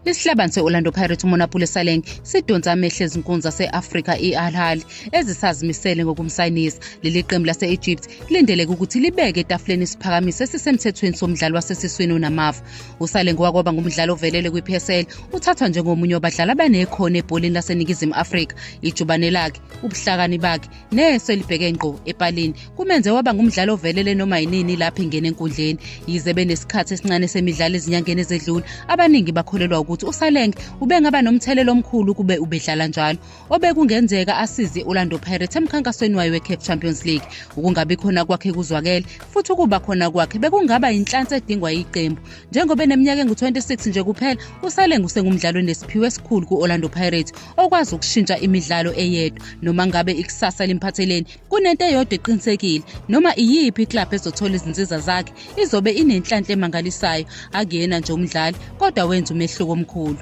Isihlabani se-Orlando Pirates uMonapule Saleng sidonsa amehlo ezinkunzi zase-Afrika i-Al Ahly ezisazimisele ngokumsayinisa. Leli qembu lase-Egypt lilindeleke ukuthi libeke etafuleni isiphakamiso esisemthethweni somdlalo wasesiswini onamava. uSaleng wakwaba ngumdlali ovelele kwi-PSL uthathwa njengomunye wabadlali abanekhono ebholeni laseNingizimu Afrika. Ijubane lakhe, ubuhlakani bakhe neso elibheke ngqo epalini kumenze waba ngumdlali ovelele noma yinini lapho ingena enkundleni. Yize benesikhathi esincane semidlalo ezinyangeni ezedlule, abaningi bakholelwa ukuthi uSaleng ubengaba nomthelelo omkhulu kube ubedlala njalo, obekungenzeka asize i-Orlando Pirates emkhankasweni wayo we-CAF Champions League. Ukungabi khona kwakhe kuzwakele futhi ukuba khona kwakhe bekungaba inhlanhla edingwa yiqembu. Njengoba eneminyaka engu-26 nje kuphela, uSaleng usengumdlali onesiphiwo esikhulu ku-Orlando Pirates okwazi ukushintsha imidlalo eyedwa. Noma ngabe ikusasa limphatheleni, kunento eyodwa eqinisekile: noma iyiphi iklabhu ezothola izinsiza zakhe izobe inenhlanhla emangalisayo. Akuyena nje umdlali, kodwa wenza umehluko omkhulu.